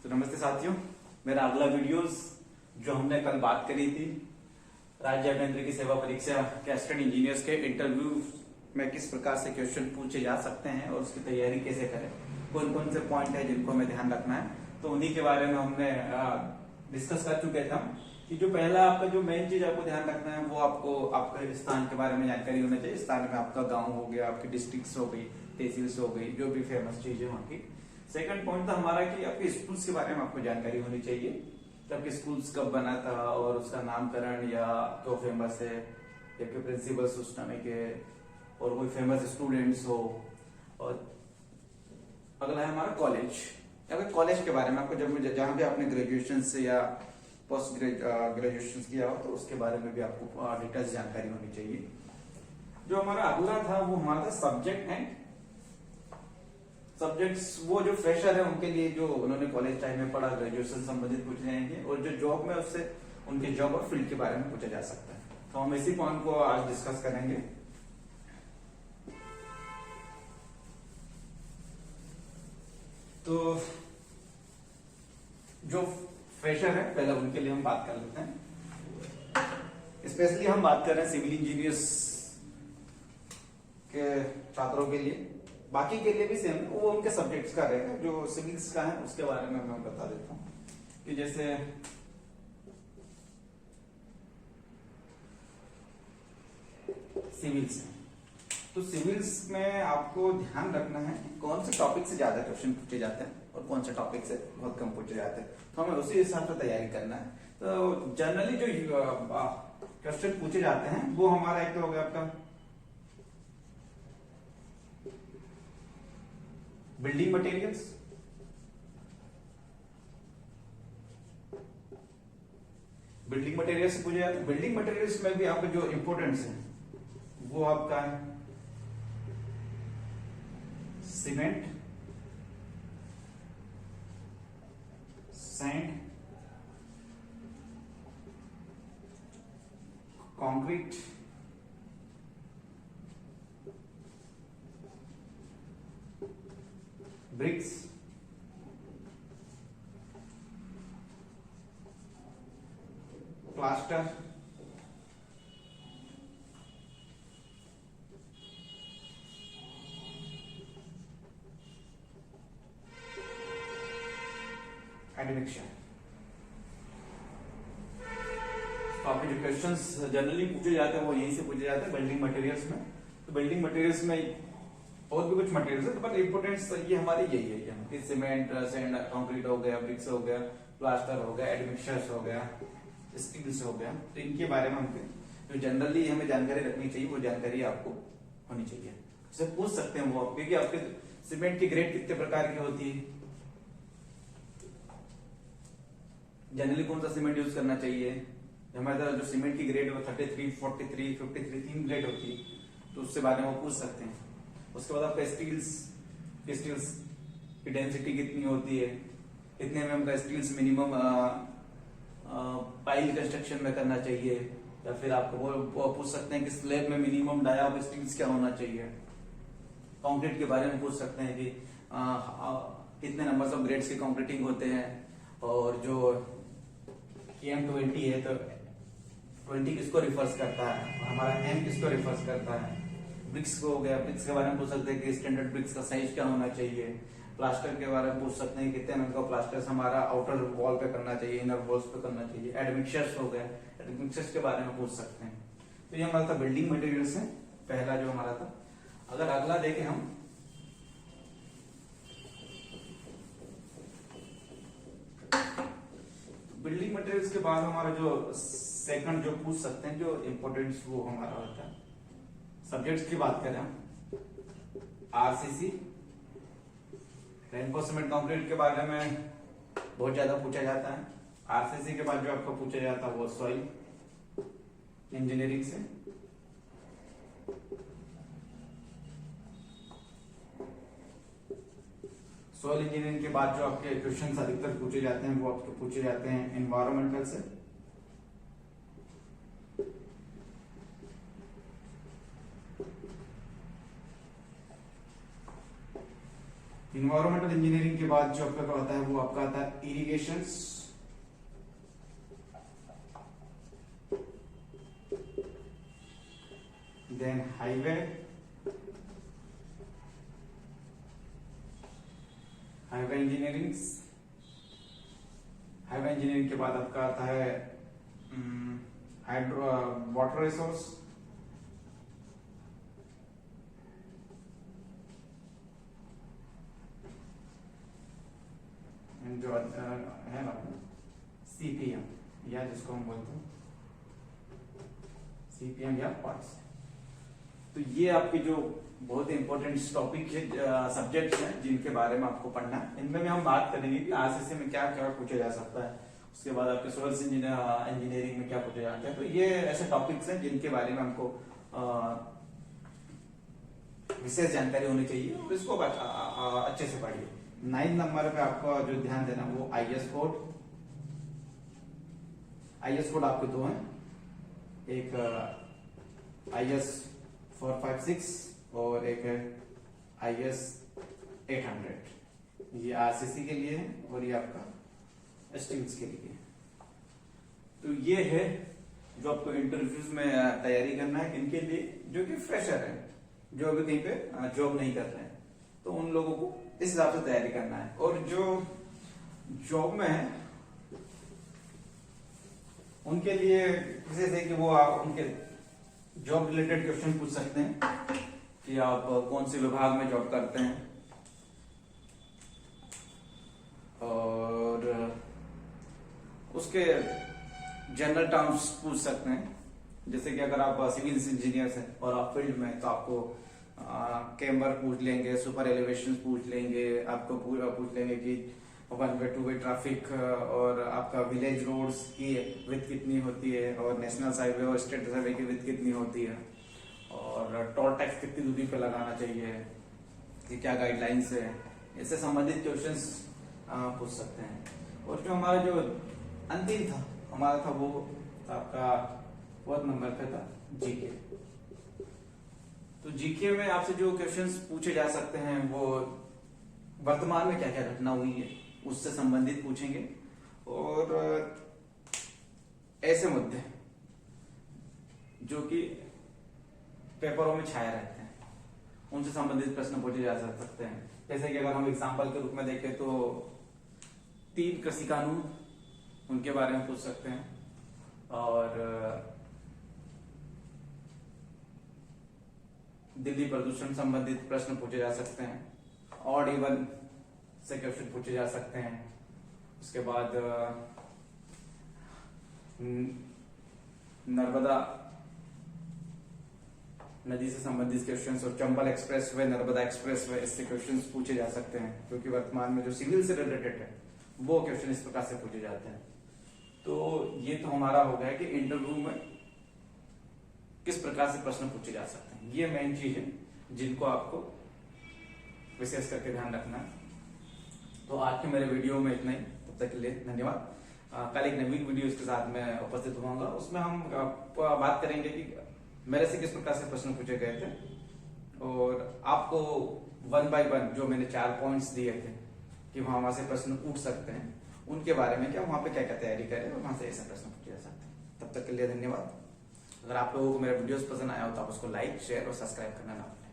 तो नमस्ते साथियों, मेरा अगला वीडियोस जो हमने कल बात करी थी राज्य अभियंत्रिकी सेवा परीक्षा के असिस्टेंट इंजीनियर्स के इंटरव्यू में किस प्रकार से क्वेश्चन पूछे जा सकते हैं और उसकी तैयारी कैसे करें, कौन कौन से पॉइंट है जिनको हमें ध्यान रखना है, तो उन्हीं के बारे में हमने डिस्कस कर चुके थे हम कि जो पहला आपका जो मेन चीज आपको ध्यान रखना है वो आपको आपके स्थान के बारे में जानकारी होना चाहिए। स्थान में आपका गांव हो गया, आपकी डिस्ट्रिक्ट हो गई, तहसील्स हो गई, जो भी फेमस चीज है वहाँ की। सेकंड पॉइंट था हमारा कि आपके स्कूल्स के बारे में आपको जानकारी होनी चाहिए कि आपके स्कूल्स कब बना था और उसका नामकरण या क्यों फेमस है, या के प्रिंसिपल्स उस समय के और कोई फेमस स्टूडेंट्स हो। और अगला है हमारा कॉलेज। अगर कॉलेज के बारे में आपको जब जहां भी आपने ग्रेजुएशन से या पोस्ट ग्रेजुएशन किया हो तो उसके बारे में भी आपको डिटेल्स जानकारी होनी चाहिए। जो हमारा अगला था वो हमारा था सब्जेक्ट एंड सब्जेक्ट्स। वो जो फ्रेशर है उनके लिए जो उन्होंने कॉलेज टाइम में पढ़ा, ग्रेजुएशन संबंधित पूछे जाएंगे, और जो जॉब में उससे उनके जॉब और फील्ड के बारे में पूछा जा सकता है। तो हम इसी पॉइंट को आज डिस्कस करेंगे। तो जो फ्रेशर है पहले उनके लिए हम बात कर लेते हैं। स्पेशली हम बात कर रहे हैं सिविल इंजीनियर्स के छात्रों के लिए, बाकी के लिए भी सेम, वो उनके सब्जेक्ट्स का रहेगा। जो सिविल्स का है उसके बारे में मैं बता देता हूँ कि जैसे सिविल्स है तो सिविल्स में आपको ध्यान रखना है कि कौन से टॉपिक से ज्यादा क्वेश्चन पूछे जाते हैं और कौन से टॉपिक से बहुत कम पूछे जाते हैं, तो हमें उसी हिसाब से तैयारी करना है। तो जनरली जो क्वेश्चन पूछे जाते हैं वो हमारा एक तो हो गया आपका बिल्डिंग मटेरियल्स, बिल्डिंग मटेरियल्स से पूछे जाते हैं। बिल्डिंग मटेरियल्स में भी आपका जो इंपोर्टेंस है वो आपका है cement, sand, concrete, bricks, plaster, admixture. तो आपके जो क्वेश्चंस जनरली पूछे जाते हैं वो यहीं से पूछे जाते हैं बिल्डिंग मटेरियल्स में। तो बिल्डिंग मटेरियल्स में और भी कुछ मटेरियल्स है, बट इंपोर्टेंस ये हमारी यही है कि सीमेंट, सैंड, कंक्रीट हो गया, ब्रिक्स हो गया, प्लास्टर हो गया, एडमिक्शर्स हो गया, स्टील्स हो गया। तो इनके बारे में हमको जो जनरली हमें जानकारी रखनी चाहिए वो जानकारी आपको होनी चाहिए। उससे पूछ सकते हैं वो क्योंकि आपके सीमेंट की ग्रेड कितने प्रकार की होती है, जनरली कौन सा सीमेंट यूज करना चाहिए। हमारे जो सीमेंट की ग्रेड है वो 33, 43, 53 3 ग्रेड होती है, तो उससे बारे में वो पूछ सकते हैं। उसके बाद आपका स्टील्स की डेंसिटी कितनी होती है, कितने एमएम का स्टील्स मिनिमम पाइल कंस्ट्रक्शन में करना चाहिए, या फिर आपको वो पूछ सकते हैं कि स्लैब में मिनिमम डाया ऑफ स्टील्स क्या होना चाहिए। कंक्रीट के बारे में पूछ सकते हैं कि कितने नंबर्स ऑफ ग्रेड्स की कंक्रीटिंग होते हैं, और जो KM20 है तो 20 किसको रिफर्स करता है और हमारा M किसको रिफर्स करता है। ब्रिक्स को हो गया, ब्रिक्स के बारे में पूछ सकते हैं कि स्टैंडर्ड ब्रिक्स का साइज क्या होना चाहिए। प्लास्टर के बारे में पूछ सकते हैं कितने एमएम का प्लास्टर हमारा आउटर वॉल पे करना चाहिए, इनर वॉल्स पे करना चाहिए। एडमिक्शर्स हो गया, एडमिक्शर्स के बारे में पूछ सकते हैं। तो ये हमारा था बिल्डिंग मटेरियल्स है पहला जो हमारा था। अगर अगला देखें हम बिल्डिंग मटेरियल्स के बाद हमारा जो सेकंड जो पूछ सकते हैं जो इंपोर्टेंस वो हमारा होता है सब्जेक्ट्स की बात करें हम RCC, रेनफोर्समेंट कंक्रीट के बारे में बहुत ज्यादा पूछा जाता है। RCC के बाद जो आपको पूछा जाता है वो सॉइल इंजीनियरिंग से, सॉइल इंजीनियरिंग के बाद जो आपके क्वेश्चन अधिकतर पूछे जाते हैं वो आपके पूछे जाते हैं एनवायरमेंटल से, इन्वायरमेंटल इंजीनियरिंग के बाद जो आपका आता है वो आपका आता है irrigations, then highway engineering. Highway engineering के बाद आपका आता है हाइड्रो वाटर रिसोर्स, जो है ना सीपीएम, या जिसको हम बोलते हैं सीपीएम या पार्ट्स। तो ये आपके जो बहुत इंपॉर्टेंट टॉपिक है, सब्जेक्ट्स हैं जिनके बारे में आपको पढ़ना है। इनमें भी हम बात करेंगे कि आरसीसी में क्या क्या पूछा जा सकता है, उसके बाद आपके सोर्स इंजीनियरिंग में क्या पूछा जाता है। तो ये ऐसे टॉपिक्स हैं जिनके बारे में हमको विशेष जानकारी होनी चाहिए और इसको अच्छे से पढ़िए। 9 नंबर पे आपको जो ध्यान देना वो आईएस कोड। आईएस कोड आपके दो हैं, एक आईएस 456 और एक है आईएस 800। ये आरसीसी के लिए है और ये आपका स्टील्स के लिए है। तो ये है जो आपको इंटरव्यूज में तैयारी करना है इनके लिए, जो कि फ्रेशर है, जो अभी कहीं पे जॉब नहीं कर रहे हैं, तो उन लोगों को इस हिसाब से तैयारी करना है। और जो जॉब में है उनके लिए विशेष है कि वो आप उनके जॉब रिलेटेड क्वेश्चन पूछ सकते हैं कि आप कौन से विभाग में जॉब करते हैं, और उसके जनरल टर्म्स पूछ सकते हैं। जैसे कि अगर आप सिविल इंजीनियर्स हैं और आप फील्ड में, तो आपको कैम्बर पूछ लेंगे, सुपर एलिवेशन पूछ लेंगे, आपको पूछ लेंगे कि 1 वे 2 वे ट्रैफिक और आपका विलेज रोड्स की विड्थ कितनी होती है, और नेशनल हाईवे और स्टेट हाईवे की विड्थ कितनी होती है, और टोल टैक्स कितनी दूरी पे लगाना चाहिए, कि क्या गाइडलाइंस है, इससे संबंधित क्वेश्चंस पूछ सकते हैं। और जो हमारा जो अंतिम था हमारा था वो आपका 4 नंबर पे था जीके। तो जीके में आपसे जो क्वेश्चंस पूछे जा सकते हैं वो वर्तमान में क्या क्या घटना हुई है उससे संबंधित पूछेंगे, और ऐसे मुद्दे जो कि पेपरों में छाए रहते हैं उनसे संबंधित प्रश्न पूछे जा सकते हैं। जैसे कि अगर हम एग्जाम्पल के रूप में देखें तो 3 कृषि कानून, उनके बारे में पूछ सकते हैं, और दिल्ली प्रदूषण संबंधित प्रश्न पूछे जा सकते हैं, ऑड इवन से क्वेश्चन पूछे जा सकते हैं। उसके बाद नर्मदा नदी से संबंधित क्वेश्चंस, और Chambal express way, Narmada express way, इससे क्वेश्चंस पूछे जा सकते हैं, क्योंकि वर्तमान में जो सिविल से रिलेटेड है वो क्वेश्चन इस प्रकार से पूछे जाते हैं। तो ये तो हमारा हो गया कि इंटरव्यू में किस प्रकार से प्रश्न पूछे जा सकते हैं। ये मेन चीज है जिनको आपको विशेष करके ध्यान रखना है। तो आज के मेरे वीडियो में इतना ही, तब तक के लिए धन्यवाद। कल एक नई वीडियो के साथ मैं उपस्थित होऊंगा, उसमें हम बात करेंगे कि मेरे से किस प्रकार से प्रश्न पूछे गए थे, और आपको 1 बाय 1 जो मैंने 4 पॉइंट्स दिए थे कि वहां से प्रश्न उठ सकते हैं, उनके बारे में क्या वहां पे क्या क्या तैयारी करें और वहां से ऐसे प्रश्न पूछे जा सकते हैं। तब तक के लिए धन्यवाद। अगर आप लोगों को मेरा वीडियोस पसंद आया हो तो आप उसको लाइक, शेयर और सब्सक्राइब करना ना भूलें।